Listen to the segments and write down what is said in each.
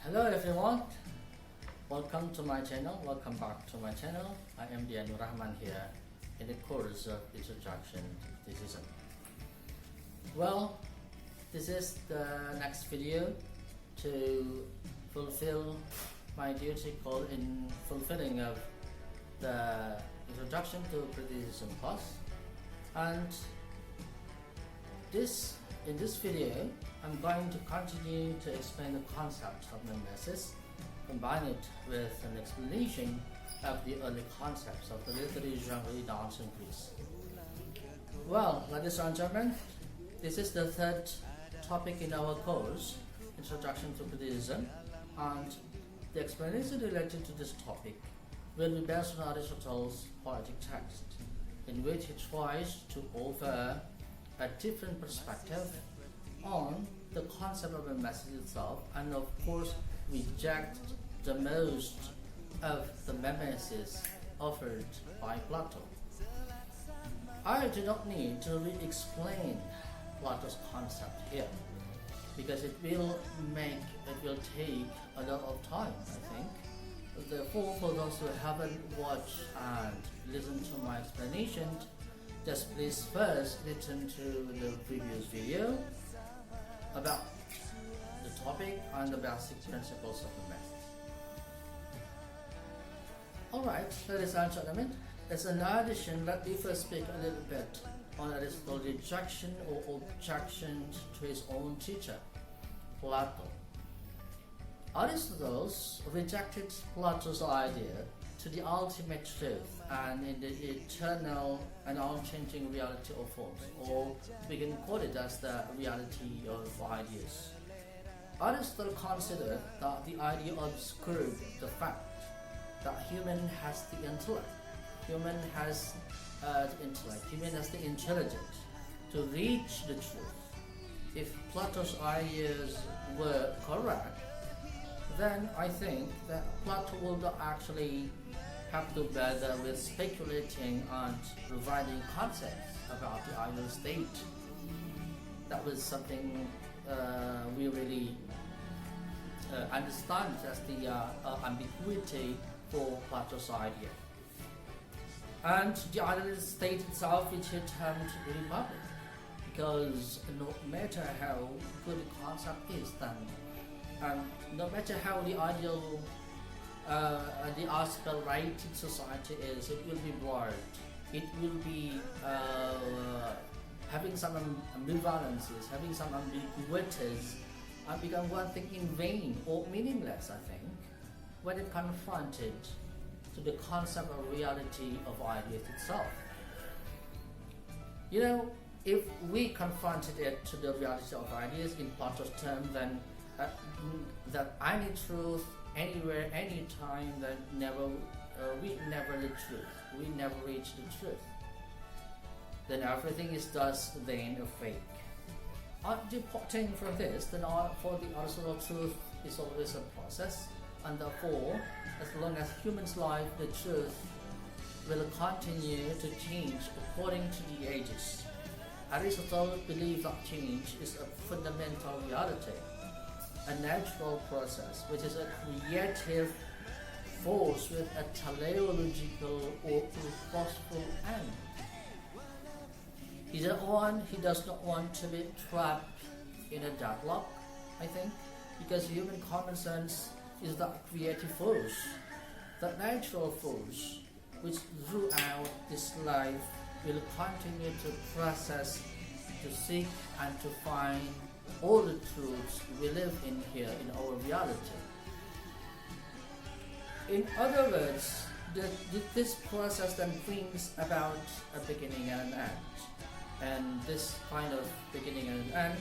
Hello everyone, welcome to my channel, welcome back to my channel. I am Dianur Rahman here in the course of Introduction to Criticism. Well, this is the next video to fulfill my duty called in fulfilling of the Introduction to Criticism course. And in this video, I'm going to continue to explain the concept of mimesis, combine it with an explanation of the early concepts of the literary genre in ancient Greece. Well, ladies and gentlemen, this is the third topic in our course, Introduction to Criticism, and the explanation related to this topic will be based on Aristotle's poetic text, in which he tries to offer a different perspective on the concept of mimesis itself, and of course reject the most of the mimesis offered by Plato. I do not need to re-explain Plato's concept here, because it will take a lot of time, I think. Therefore, for those who haven't watched and listened to my explanation, just please first listen to the previous video about the topic and the basic principles of mimesis. Alright, ladies and gentlemen, as an addition, let me first speak a little bit on Aristotle's rejection or objection to his own teacher, Plato. Aristotle rejected Plato's idea to the ultimate truth and in the eternal and unchanging reality of forms, or we can call it as the reality of ideas. Aristotle considered that the idea obscured the fact that human has the intellect, human has the intelligence to reach the truth. If Plato's ideas were correct, then I think that Plato would actually have to bother with speculating and providing concepts about the ideal state. That was something we really understand as the ambiguity for Plato's idea. And the ideal state itself, which he termed republic, because no matter how good the concept is, then no matter how the ideal the aspirated society is, it will be blurred. It will be having some ambivalences, having some ambiguities, and become one thing in vain or meaningless, I think, when it confronted to the concept of reality of ideas itself. You know, if we confronted it to the reality of ideas in Plato's term, then that any truth, anywhere, anytime, that we never the truth, we never reach the truth, then everything is thus vain or fake. Departing from this, then for the Aristotle, truth is always a process, and therefore, as long as humans life, the truth will continue to change according to the ages. Aristotle believes that change is a fundamental reality, a natural process, which is a creative force with a teleological or purposeful end. He does not want to be trapped in a deadlock, I think, because human common sense is that creative force, that natural force, which throughout this life will continue to process, to seek and to find all the truths we live in here in our reality. In other words, this process then brings about a beginning and an end. And this kind of beginning and end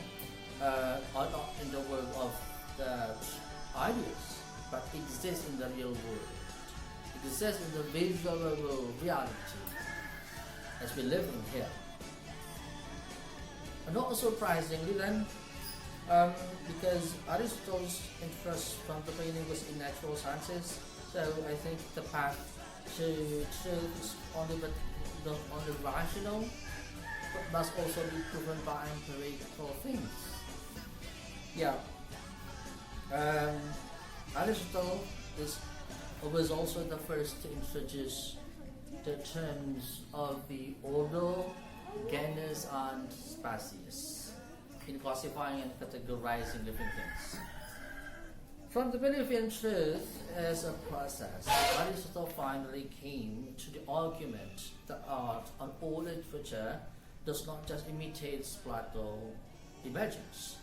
are not in the world of the ideas, but exist in the real world. Exist in the visual world reality as we live in here. And not surprisingly then, because Aristotle's interest from the beginning was in natural sciences, so I think the path to truth is not only rational, but must also be proven by empirical things. Yeah. Aristotle was also the first to introduce the terms of the order, genus, and species in classifying and categorizing living things. From the belief in truth as a process, Aristotle finally came to the argument that art and all literature does not just imitate Plato imagines,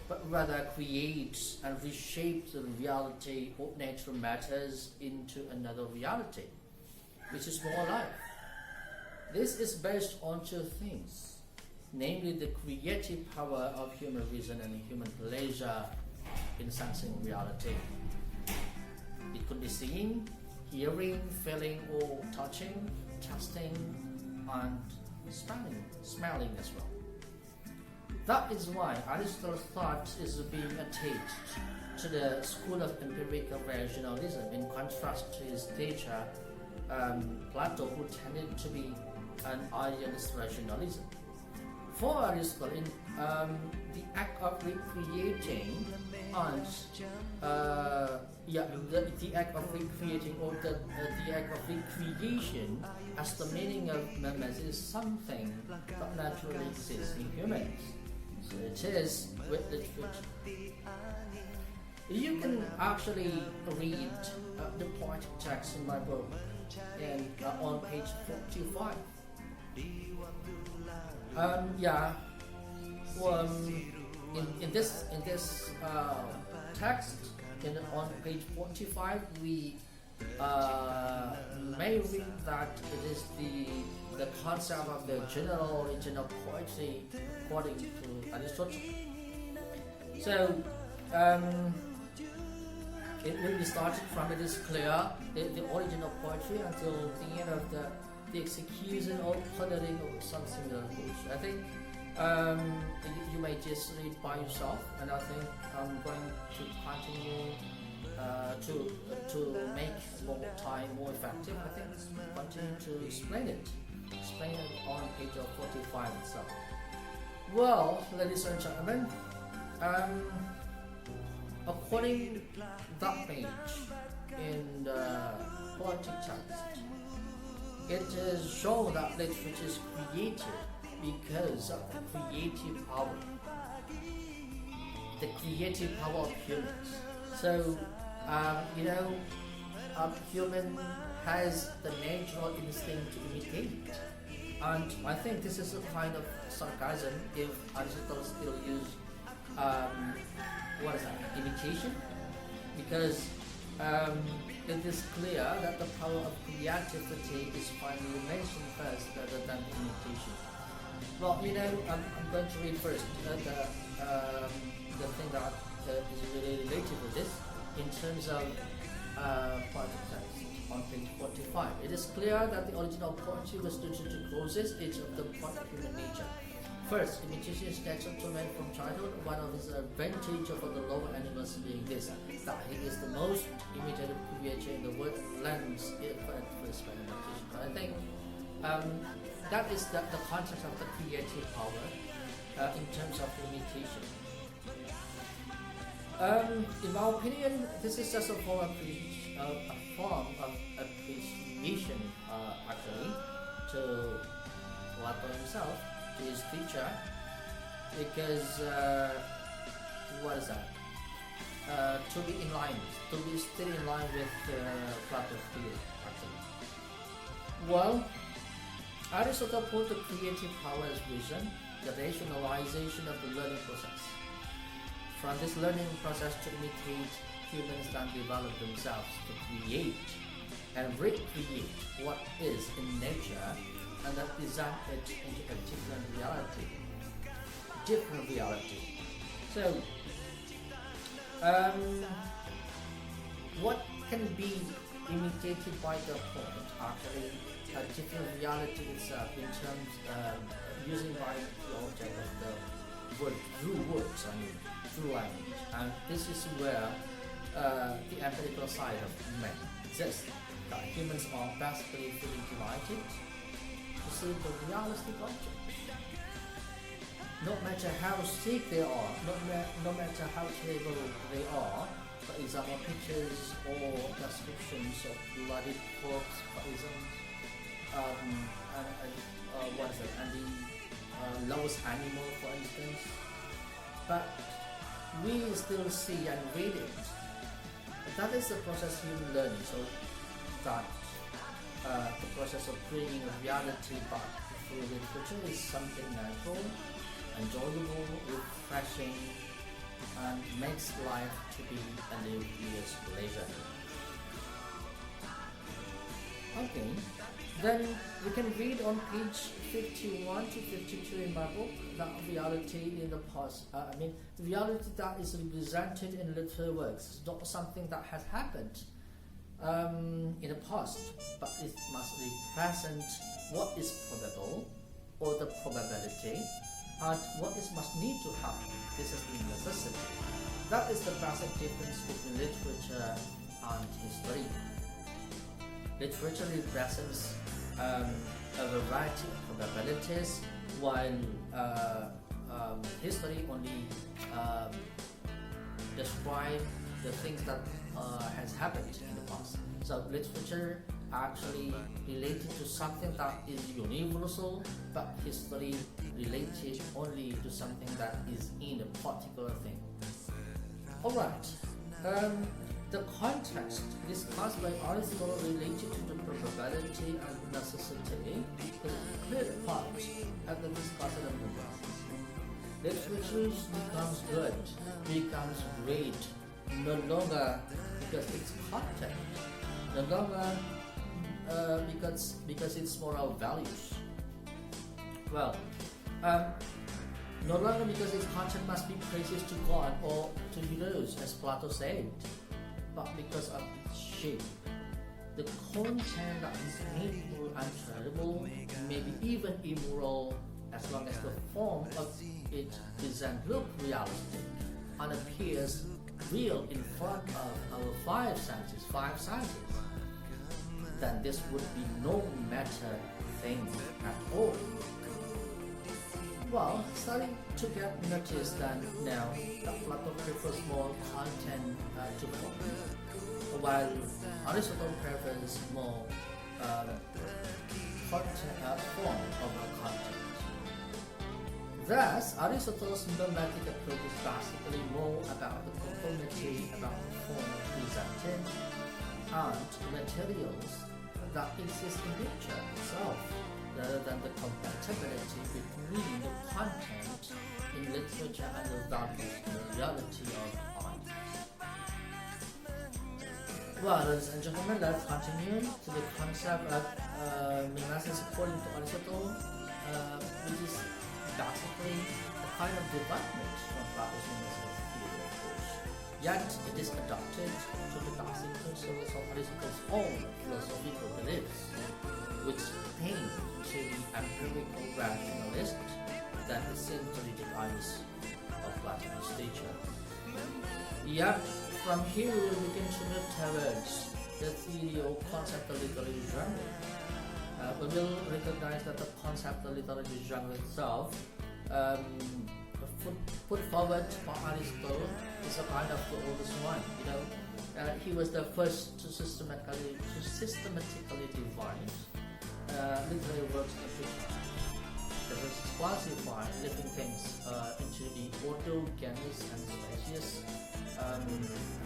but rather creates and reshapes the reality of natural matters into another reality, which is more life. This is based on two things, namely the creative power of human reason and human pleasure in sensing reality. It could be seeing, hearing, feeling, or touching, tasting, and smelling as well. That is why Aristotle's thought is being attached to the school of empirical rationalism, in contrast to his teacher Plato, who tended to be an idealist rationalism. For Aristotle, the act of recreating and the act of recreating or the act of recreation as the meaning of Mimesis is something that naturally exists in humans. So it is with literature. You can actually read the poetic text in my book and on page 45. In this text, on page 45, we may read that it is the concept of the general origin of poetry according to Aristotle. So it will be started from it is clear the origin of poetry until the end of the execution or colouring or some similar rules. I think you may just read by yourself, and I think I'm going to continue to make more time more effective. I think continue to explain it on page 45 itself. Well, ladies and gentlemen, according to that page in the poetic text, it is shown that literature is created because of the creative power of humans. So, human has the natural instinct to imitate, and I think this is a kind of sarcasm if Aristotle still use imitation, because it is clear that the power of creativity is finally mentioned first rather than imitation. Well, I'm going to read first the thing that is really related to this in terms of poetic text on page 45. It is clear that the original poetry was due to two causes, each of them part of human nature. First, imitation is natural to man from childhood. One of his advantage over the lower animals being this, that he is the most imitative creature in the world, lends effort first by imitation. But I think that is the concept of the creative power in terms of imitation. In my opinion, this is just a form of appreciation, actually, to Plato himself, to his teacher, because to be still in line with Plato's theory, actually. Well, Aristotle put the creative power as vision, the rationalization of the learning process. From this learning process to imitate, humans then develop themselves to create and recreate what is in nature and then present it into a different reality. So, what can be imitated by the poet actually a different reality itself in terms using by the object of the word through language, and this is where the empirical side of man exists. That humans are basically feeling delighted to see the realistic object. No matter how sick they are, no matter how terrible they are, for example, pictures or descriptions of bloody corpse, for example, what is it, and the lowest animal, for instance. But we still see and read it. That is the process of human learning. So that the process of bringing reality back through literature is something natural, enjoyable, refreshing, and makes life to be a liveliest pleasure. Okay, then we can read on page 51 to 52 in my book that reality in the past, the reality that is represented in literary works is not something that has happened in the past, but it must represent what is probable, or the probability, and what is must need to happen. This is the necessity. That is the basic difference between literature and history. Literature represents a variety of probabilities, while history only describes the things that has happened in the past. So literature actually related to something that is universal, but history related only to something that is in a particular thing. Alright, the context discussed by Aristotle related to the probability and necessity is a clear part of the discussion of the process. Literature becomes good, becomes great, no longer because it's content, no longer because it's moral values. Well, no longer because its content must be praises to God or to heroes, as Plato said, but because of its shape. The content that is painful and terrible, maybe even immoral, as long as the form of it doesn't look realistic and appears real in front of our five senses, then this would be no matter thing at all. Well, starting to get noticed that now that Plato prefers more content to form, while Aristotle prefers more form over content. Thus, Aristotle's mimetic approach is basically more about the conformity about the form presented and materials that exist in nature itself, rather than the compatibility between the content in literature and the values in the reality of art. Well, ladies and gentlemen, let's continue to the concept of mimesis according to Aristotle, which is basically a kind of development from Plato's mimesis theory, of course. Yet it is adapted to the basic principles of Aristotle's own philosophical beliefs, which paint to the empirical rationalist that is simply the eyes of Platon's teacher. Yet, from here we begin to move towards the theory or concept of literary genre. We will recognize that the concept of literary genre itself, put forward by Aristotle, is a kind of the oldest one. He was the first to systematically divide literary works into that is classify living things into the ordo, genus, and species, and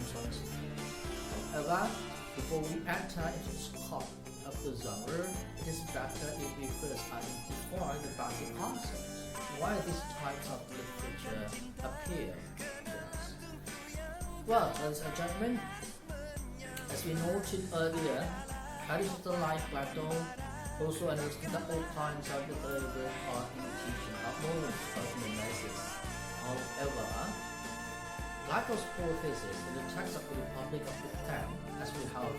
so on. However, before we enter into the scope of the genre, it is better if we first identify the basic concepts, why these types of literature appear to us. Well, ladies and gentlemen, as we noted earlier, Aristotle, like Plato, also understood that all kinds of literary works are imitation of modes of mimesis. However, Plato's core thesis in the text of the Republic of the Ten, as we have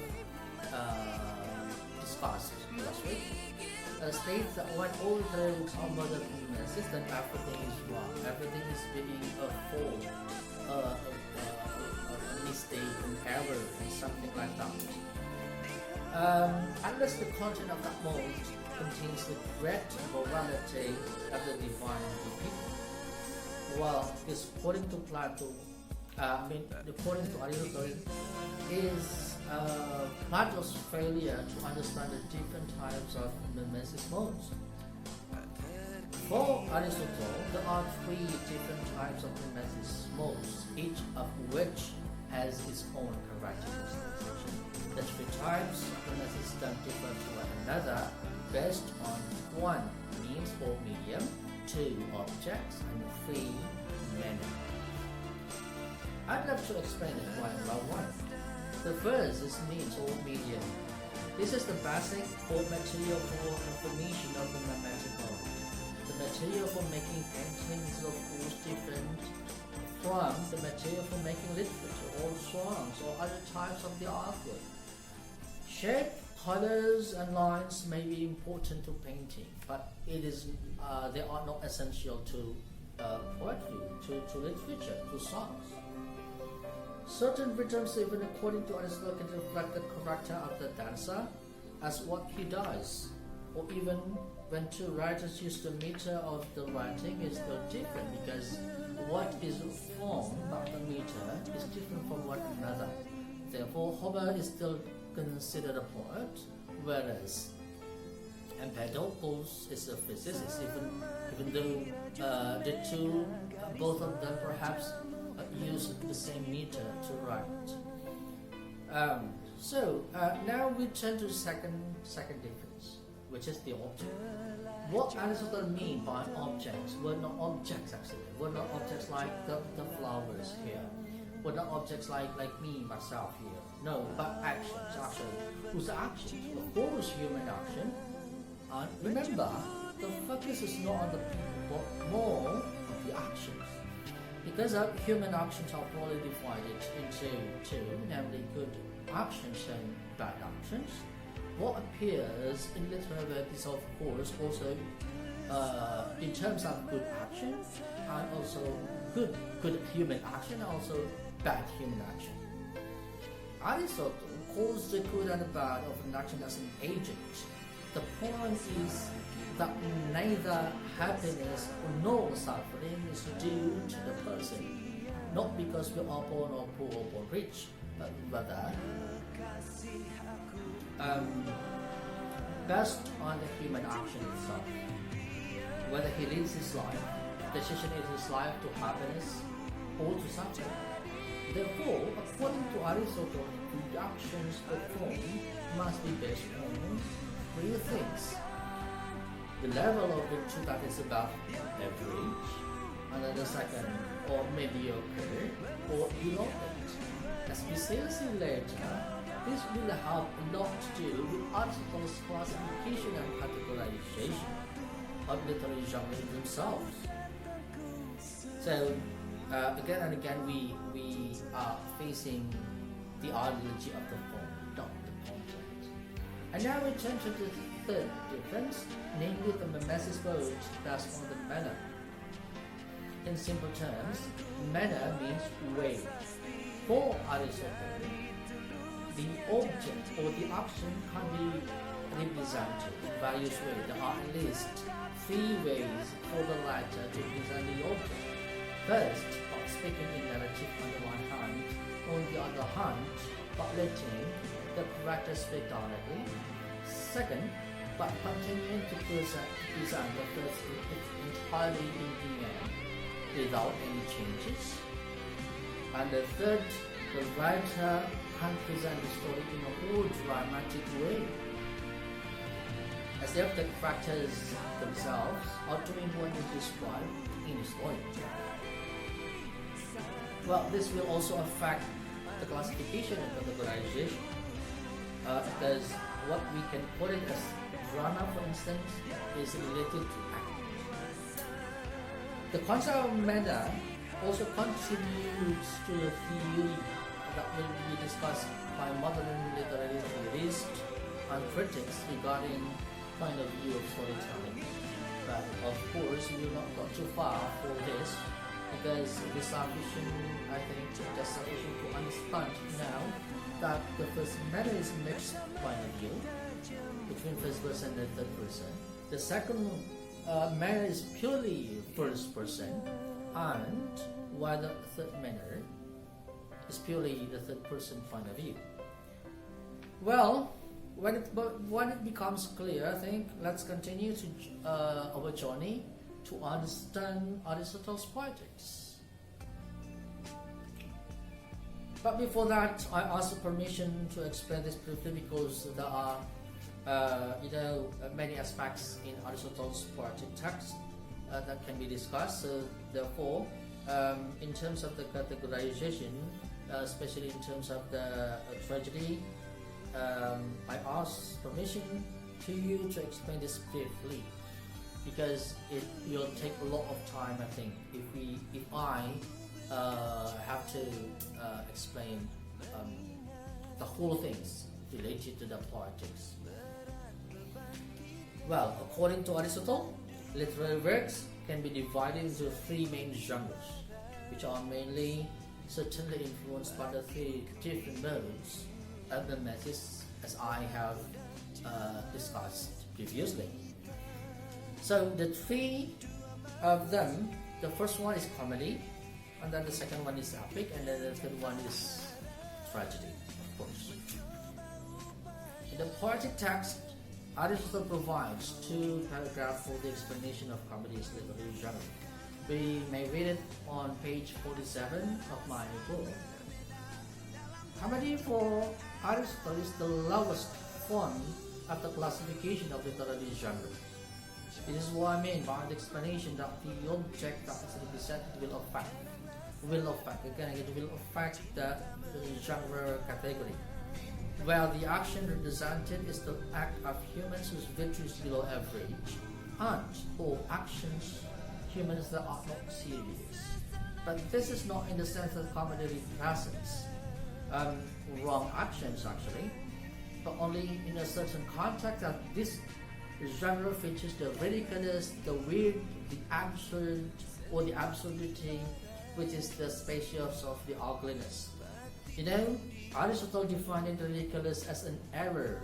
discussed last week, states that when all literary works are modern of mimesis, then everything is wrong. Everything is being a fault, a mistake, an error, and something like that. Unless the content of that mode contains the great morality of the divine people. Well, according to Plato, according to Aristotle, is Plato's failure to understand the different types of mimesis modes. For Aristotle, there are three different types of mimesis modes, each of which has its own characteristic. The three types of mimesis don't differ to one another based on one, means or medium, two, objects, and three, manner. I'd love to explain it one by one. The first is means or medium. This is the basic or material for information of the mimetic mode. The material for making paintings is of course different from the material for making literature or songs or other types of the artwork. Shape, colors, and lines may be important to painting, but they are not essential to poetry, to literature, to songs. Certain rhythms, even according to Aristotle, can reflect the character of the dancer as what he does, or even when two writers use the meter of the writing is still different because what is formed by the meter is different from one another. Therefore, Homer is still considered a poet, whereas Empedocles is a physicist, even though the two, both of them perhaps use the same meter to write. Now we turn to the second difference, which is the object. What Aristotle mean by objects were not objects actually. Were not objects like the flowers here. Were not objects like me, myself here. No, but actions actually. Whose actions? Of course, human action. And remember, the focus is not on the people, but more on the actions. Because human actions are broadly divided into two, namely good actions and bad actions. What appears in literary work is of course also in terms of good action and also good human action and also bad human action. Aristotle calls the good and the bad of an action as an agent. The point is that neither happiness nor suffering is due to the person, not because we are born or poor or born rich, but rather based on the human action itself. Whether he lives his life, decision is his life to happiness or to suffering. Therefore, according to Aristotle, the actions performed must be based on three things. The level of virtue that is above average, and then the second, or mediocre, or below it. As we shall see later, this will have a lot to do with Aristotle's classification and categorization of literary genres themselves. So, again and again, we are facing the ideology of the form, not the content. And now we turn to the third difference, namely the mimesis mode based on the manner. In simple terms, manner means way. For Aristotle, the object or the action can be represented in various ways. There are at least three ways for the writer to present the object. First, by speaking in narrative on the one hand, on the other hand, by letting the character speak directly. Second, by continuing to present the first entirely in the end, without any changes. And the third, the writer can present the story in a whole dramatic way, as if the characters themselves are doing what is described in the story. Well, this will also affect the classification and categorization, because what we can put it as drama, for instance, is related to act. The concept of manner also contributes to the theory that will be discussed by modern literary theorists and critics regarding point of view of storytelling. But of course, we will not go too far for this, because it is sufficient, I think, just sufficient to understand now that the first manner is mixed point of view between first person and third person. The second manner is purely first person, and while the third manner It's purely the third person point of view. Well, when it becomes clear, I think let's continue to our journey to understand Aristotle's Poetics. But before that, I ask permission to explain this briefly because there are many aspects in Aristotle's poetic text that can be discussed. So therefore, in terms of the categorization, especially in terms of the tragedy, I ask permission to you to explain this briefly, because it will take a lot of time, I think, if I have to explain the whole things related to the poetics. Well, according to Aristotle, literary works can be divided into three main genres, which are mainly certainly influenced by the three different modes of the Mimesis, as I have discussed previously. So the three of them, the first one is comedy, and then the second one is epic, and then the third one is tragedy, of course. In the poetic text, Aristotle provides two paragraphs for the explanation of comedy's literary genre. We may read it on page 47 of my book. Comedy for Aristotle is the lowest form of the classification of literary genre. This is what I mean by the explanation that the object that is represented will affect the genre category, where the action represented is the act of humans whose virtue is below average, and or actions humans that are not serious. But this is not in the sense that comedy represents wrong actions actually, but only in a certain context that this genre features the ridiculous, the weird, the absurd, or the absurdity, which is the species of the ugliness. Aristotle defined the ridiculous as an error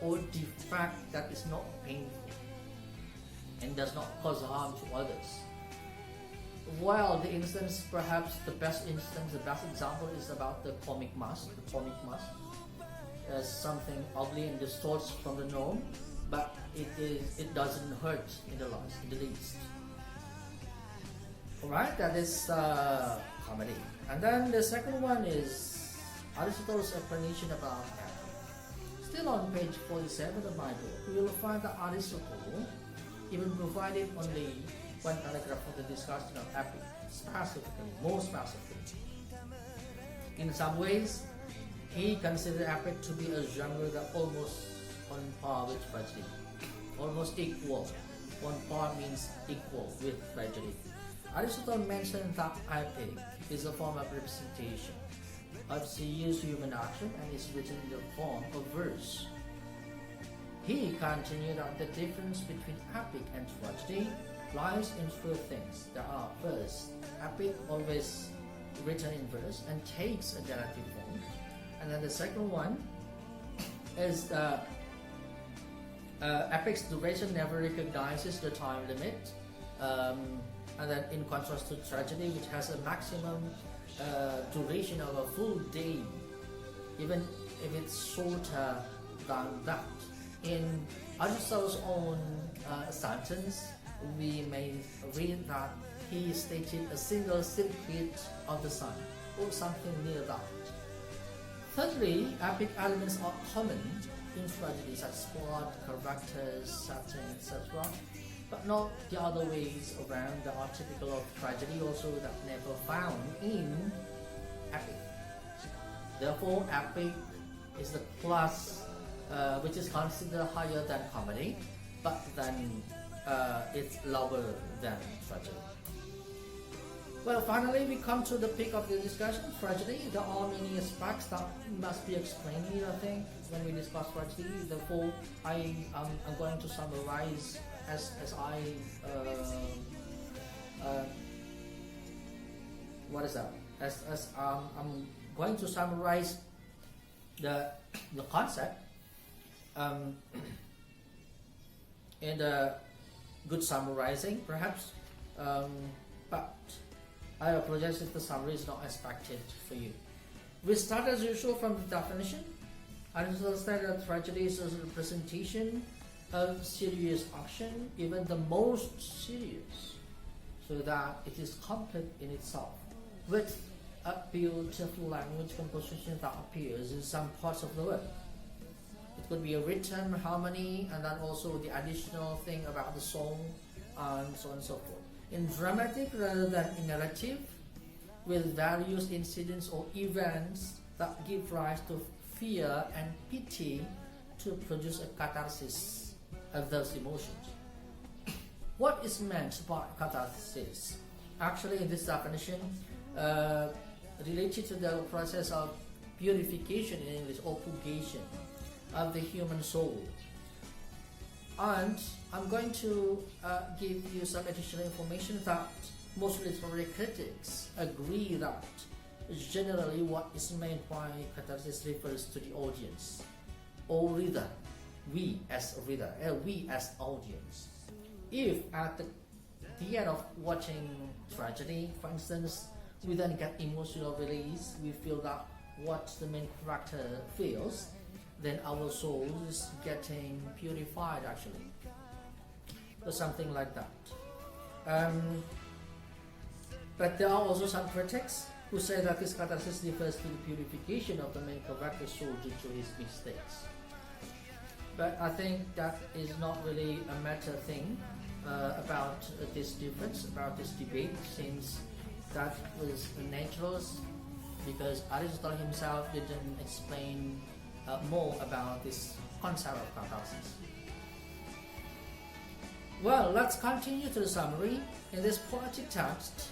or defect that is not painful and does not cause harm to others. While the instance, perhaps the best example is about the comic mask. The comic mask as something ugly and distorts from the norm, but it doesn't hurt in the least. Alright, that is comedy. And then the second one is Aristotle's explanation about epic. Still on page 47 of my book, we will find that Aristotle even provided only one paragraph for the discussion of epic, more specifically. In some ways, he considered epic to be a genre that almost on par with tragedy, almost equal. One par means equal with tragedy. Aristotle mentioned that epic is a form of representation of serious human action and is written in the form of verse. He continued that the difference between epic and tragedy lies in two things. There are, first, epic always written in verse and takes a narrative form, and then the second one is epic's duration never recognizes the time limit, and then in contrast to tragedy, which has a maximum duration of a full day, even if it's shorter than that. In Aristotle's own sentence, we may read that he stated a single circuit of the sun, or something near that. Thirdly, epic elements are common in tragedy, such as plot, characters, setting, etc., but not the other ways around that are typical of tragedy, also that never found in epic. Therefore, epic is the class which is considered higher than comedy, but then it's lower than tragedy. Well, finally, we come to the peak of the discussion, tragedy. There are many aspects that must be explained here, I think, when we discuss tragedy. Therefore, I'm going to summarize as I I'm going to summarize the concept in a good summarizing, perhaps, but I apologize if the summary is not expected for you. We start as usual from the definition. Aristotle said that tragedy is a representation of serious action, even the most serious, so that it is complete in itself, with a beautiful language composition that appears in some parts of the work. It could be a rhythm, harmony, and then also the additional thing about the song, and so on and so forth. In dramatic rather than in narrative, with various incidents or events that give rise to fear and pity to produce a catharsis of those emotions. What is meant by catharsis? Actually, in this definition, related to the process of purification in English, or purgation of the human soul. And I'm going to give you some additional information that most literary critics agree that generally what is meant by catharsis refers to the audience or reader, we as reader, we as audience. If at the end of watching tragedy, for instance, we then get emotional release, we feel that what the main character feels, then our soul is getting purified actually, or something like that. But there are also some critics who say that this catharsis refers to the purification of the main character's soul due to his mistakes. But I think that is not really a matter thing about this difference, about this debate, since that was natural, because Aristotle himself didn't explain more about this concept of catharsis. Well, let's continue to the summary. In this poetic text,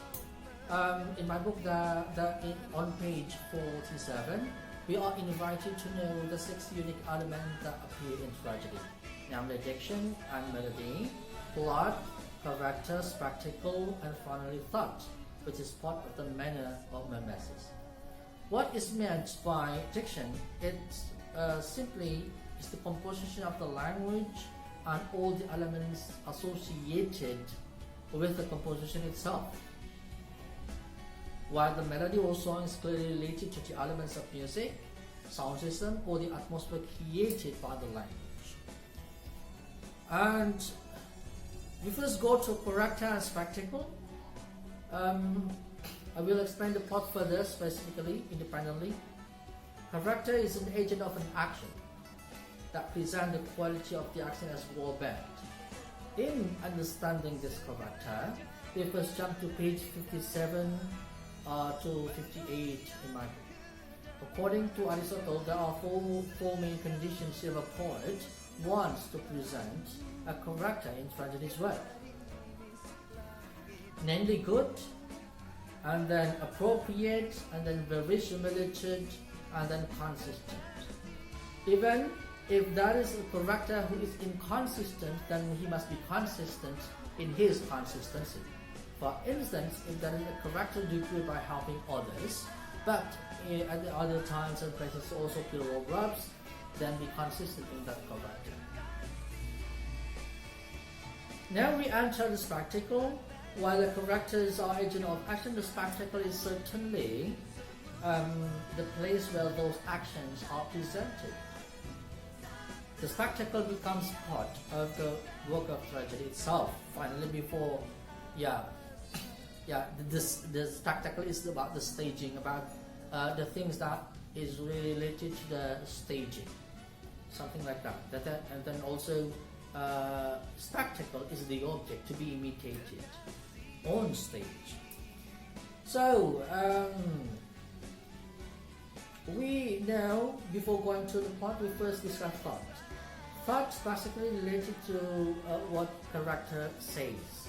in my book, on page 47, we are invited to know the 6 unique elements that appear in tragedy, namely diction and melody, plot, character, spectacle, and finally thought, which is part of the manner of mimesis. What is meant by diction? It's simply is the composition of the language and all the elements associated with the composition itself, while the melody or song is clearly related to the elements of music, sound system, or the atmosphere created by the language. And we first go to character and spectacle. I will explain the plot further, specifically, independently. Character is an agent of an action that presents the quality of the action as good or bad. In understanding this character, we first jump to page 57 to 58 in my book. According to Aristotle, there are four main conditions if a poet wants to present a character in tragedy's work. Namely good, and then appropriate, and then verisimilitude, and then consistent. Even if there is a character who is inconsistent, then he must be consistent in his consistency. For instance, if there is a character degree by helping others, but at the other times and places also plural verbs, then be consistent in that character. Now we enter the spectacle. While the characters are agent of action, the spectacle is certainly the place where those actions are presented. The spectacle becomes part of the work of tragedy itself. Finally, before, the spectacle is about the staging, about the things that is related to the staging, something like that. And then also, spectacle is the object to be imitated on stage. So, we now, before going to the plot, we first discuss thought. Thought basically related to what character says.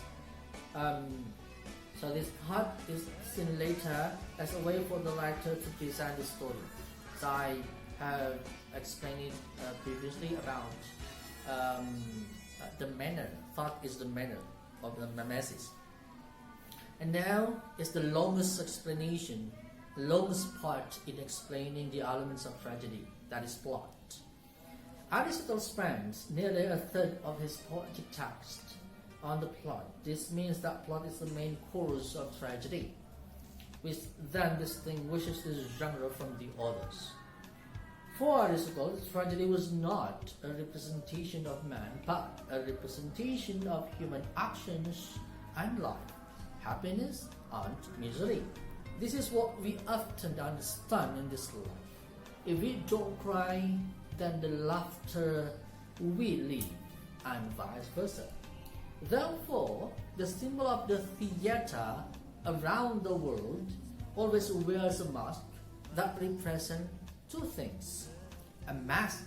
So this thought is seen later as a way for the writer to present the story. As I have explained it previously about the manner. Thought is the manner of the mimesis. And now is the longest explanation, the longest part in explaining the elements of tragedy, that is plot. Aristotle spends nearly a third of his poetic text on the plot. This means that plot is the main course of tragedy. which then distinguishes this genre from the others. For Aristotle, tragedy was not a representation of man, but a representation of human actions and life, happiness and misery. This is what we often understand in this life. If we don't cry, then the laughter will leave, and vice versa. Therefore, the symbol of the theater around the world always wears a mask that represents two things: a mask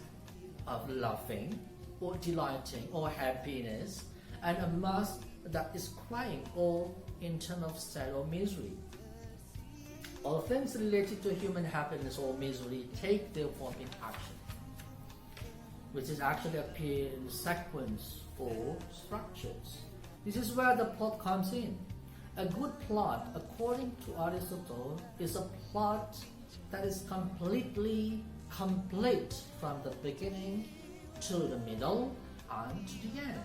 of laughing or delighting or happiness, and a mask that is crying or in terms of sad or misery. All things related to human happiness or misery take their form in action, which is actually appear in sequence or structures. This is where the plot comes in. A good plot, according to Aristotle, is a plot that is completely complete from the beginning to the middle and to the end.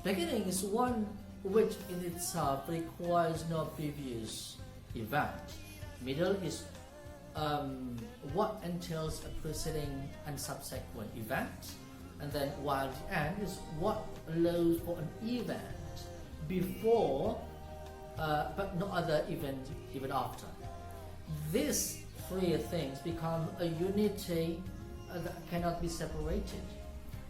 Beginning is one which in itself requires no previous event. Middle is what entails a preceding and subsequent event, and then while the end is what allows for an event before but no other event even after. These three things become a unity that cannot be separated.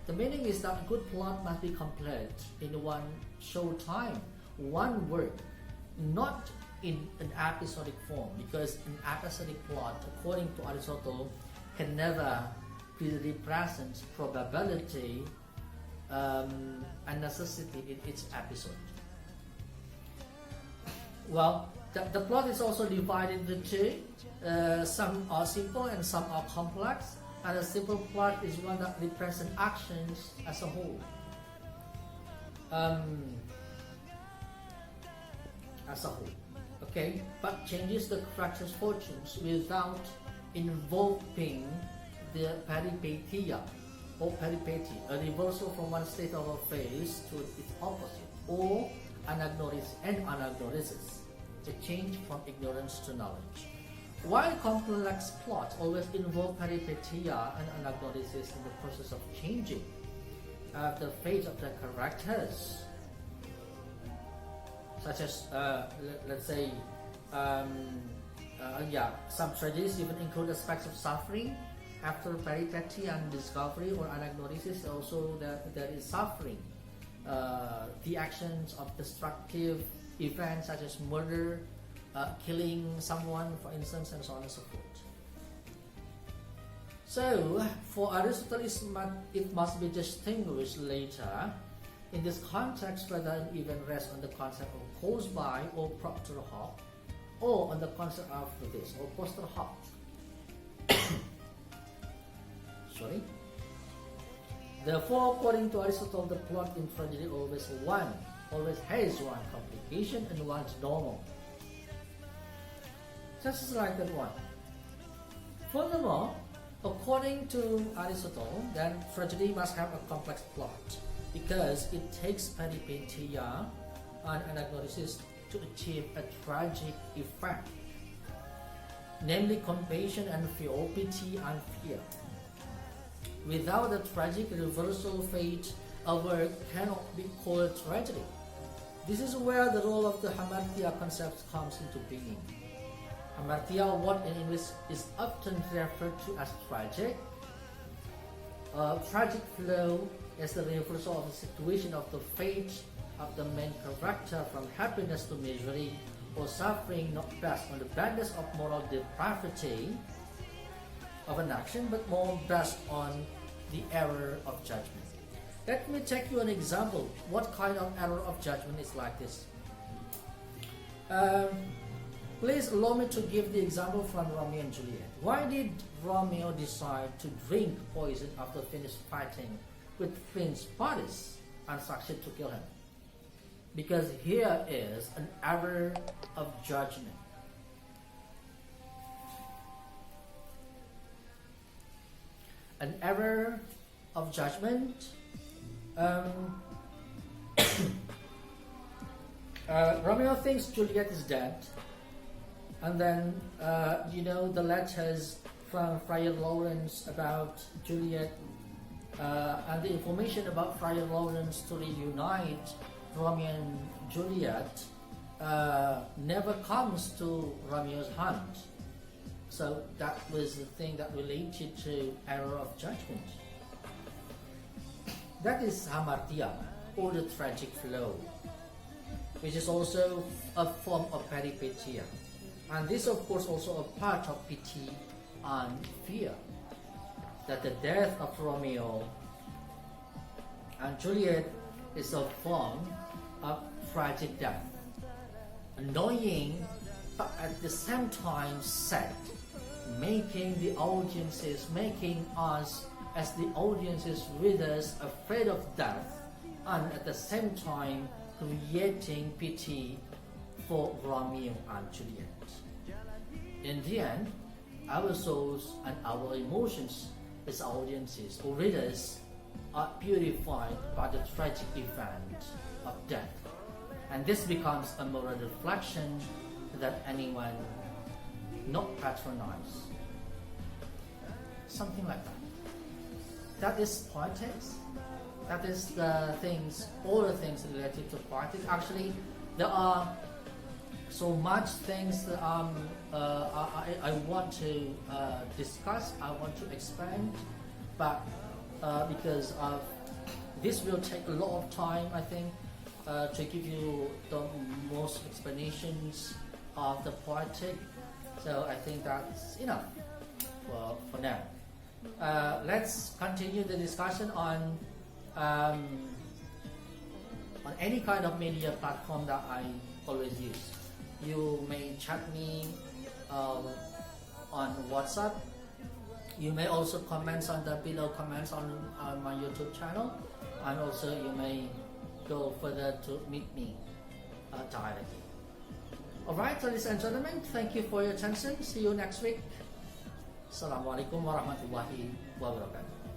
The meaning is that a good plot must be complete in one short time, one work, not in an episodic form, because an episodic plot, according to Aristotle, can never represent probability and necessity in each episode. Well, the plot is also divided into two. Some are simple and some are complex, and a simple plot is one that represents actions as a whole. As a whole. Okay, but changes the character's fortunes without involving the peripeteia or peripety, a reversal from one state of affairs to its opposite, or anagnosis, a change from ignorance to knowledge. While complex plots always involve peripeteia and anagnosis in the process of changing the fate of the characters, such as let's say some tragedies even include aspects of suffering after peripety and discovery, or anagnosis. Also there is suffering, the actions of destructive events such as murder, killing someone, for instance, and so on and so forth. So for Aristotle, it must be distinguished later in this context whether an event rests on the concept of cause by or propter hoc, or on the concept of this or poster hoc. Sorry. Therefore, according to Aristotle, the plot in tragedy always has one complication and one's normal. Just like that one. Furthermore, according to Aristotle, then tragedy must have a complex plot, because it takes peripeteia and anagnosis to achieve a tragic effect, namely compassion and fear, or pity and fear. Without a tragic reversal fate, a work cannot be called tragedy. This is where the role of the hamartia concept comes into being. Hamartia, what in English is often referred to as tragic. Tragic flow is the reversal of the situation of the fate of the main character from happiness to misery, or suffering, not based on the badness of moral depravity of an action, but more based on the error of judgment. Let me take you an example. What kind of error of judgment is like this? Please allow me to give the example from Romeo and Juliet. Why did Romeo decide to drink poison after finished fighting with Prince Paris and succeed to kill him? Because here is an error of judgment. An error of judgment. Romeo thinks Juliet is dead, And then, the letters from Friar Lawrence about Juliet, and the information about Friar Lawrence to reunite Romeo and Juliet never comes to Romeo's hand. So that was the thing that related to error of judgment. That is hamartia, or the tragic flow, which is also a form of peripetia. And this, of course, also a part of pity and fear, that the death of Romeo and Juliet is a form of tragic death. Annoying, but at the same time sad, making the audiences, making us as the audiences readers afraid of death, and at the same time creating pity for Romeo and Juliet. In the end, our souls and our emotions as audiences or readers are purified by the tragic event of death. And this becomes a moral reflection that anyone not patronize. Something like that. That is politics. That is the things, all the things related to politics. Actually, there are so much things that I want to discuss, I want to expand, but because this will take a lot of time, I think, to give you the most explanations of the politics. So I think that's enough for now. Let's continue the discussion on any kind of media platform that I always use. You may chat me on WhatsApp. You may also comment on the below comments on my YouTube channel, and also you may go further to meet me directly. Alright, ladies and gentlemen, thank you for your attention. See you next week. Assalamualaikum warahmatullahi wabarakatuh.